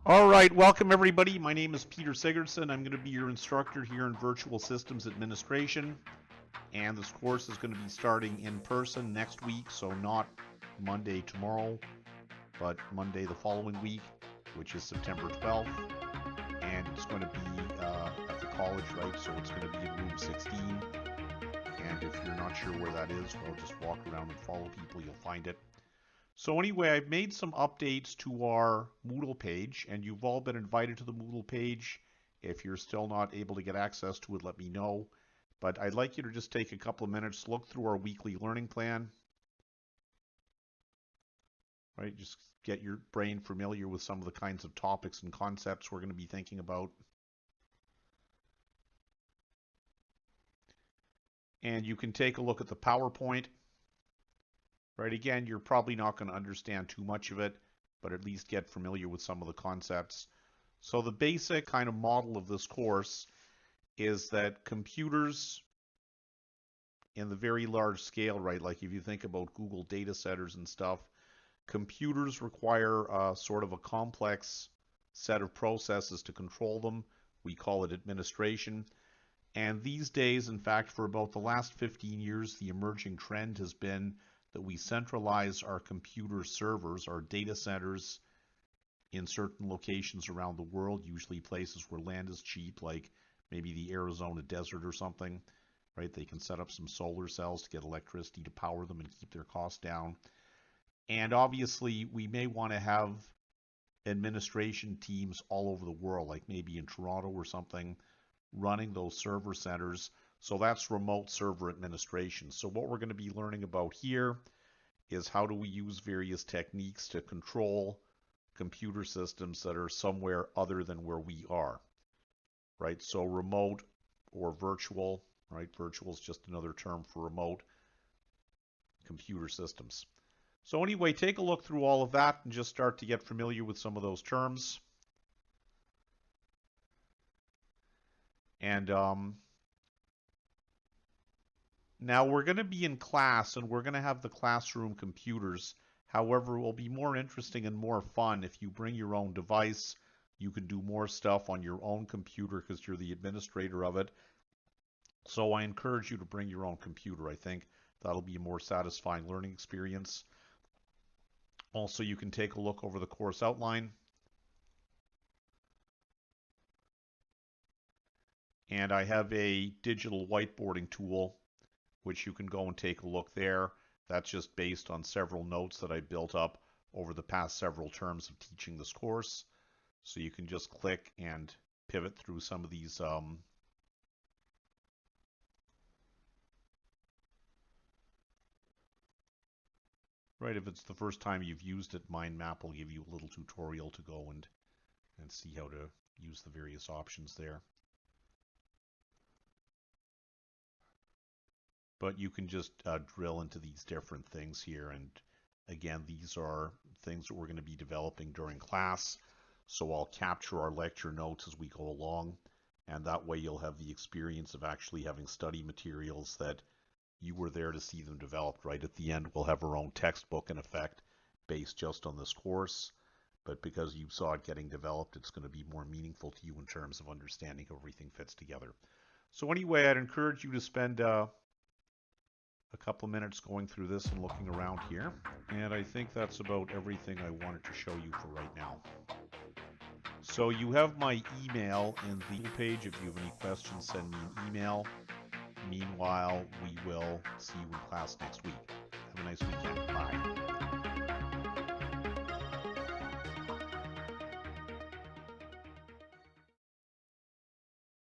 All right, welcome everybody. My name is Peter Sigurdsson. I'm going to be your instructor here in Virtual Systems Administration. And this course is going to be starting in person next week, so not Monday tomorrow, but Monday the following week, which is September 12th. And it's going to be at the college, right? So it's going to be in room 16. And if you're not sure where that is, well, just walk around and follow people, you'll find it. So anyway, I've made some updates to our Moodle page, and you've all been invited to the Moodle page. If you're still not able to get access to it, let me know. But I'd like you to just take a couple of minutes, look through our weekly learning plan. Right, just get your brain familiar with some of the kinds of topics and concepts we're going to be thinking about. And you can take a look at the PowerPoint. Right, again, you're probably not going to understand too much of it, but at least get familiar with some of the concepts. So the basic kind of model of this course is that computers in the very large scale, right, like if you think about Google data centers and stuff, computers require sort of a complex set of processes to control them. We call it administration. And these days, in fact, for about the last 15 years, the emerging trend has been that we centralize our computer servers, our data centers, in certain locations around the world, usually places where land is cheap, like maybe the Arizona desert or something, right? They can set up some solar cells to get electricity to power them and keep their costs down. And obviously, we may want to have administration teams all over the world, like maybe in Toronto or something, running those server centers. So that's remote server administration. So what we're going to be learning about here is how do we use various techniques to control computer systems that are somewhere other than where we are, right? So remote or virtual, right? Virtual is just another term for remote computer systems. So anyway, take a look through all of that and just start to get familiar with some of those terms. And now we're going to be in class and we're going to have the classroom computers. However, it will be more interesting and more fun if you bring your own device. You can do more stuff on your own computer because you're the administrator of it. So I encourage you to bring your own computer. I think that'll be a more satisfying learning experience. Also, you can take a look over the course outline. And I have a digital whiteboarding tool, which you can go and take a look there. That's just based on several notes that I built up over the past several terms of teaching this course. So you can just click and pivot through some of these right, if it's the first time you've used it, Mind Map will give you a little tutorial to go and see how to use the various options there. But you can just drill into these different things here. And again, these are things that we're going to be developing during class. So I'll capture our lecture notes as we go along. And that way you'll have the experience of actually having study materials that you were there to see them developed, right? At the end, we'll have our own textbook in effect based just on this course. But because you saw it getting developed, it's going to be more meaningful to you in terms of understanding how everything fits together. So anyway, I'd encourage you to spend a couple minutes going through this and looking around here. And I think that's about everything I wanted to show you for right now. So you have my email in the page. If you have any questions, send me an email. Meanwhile, we will see you in class next week. Have a nice weekend. Bye.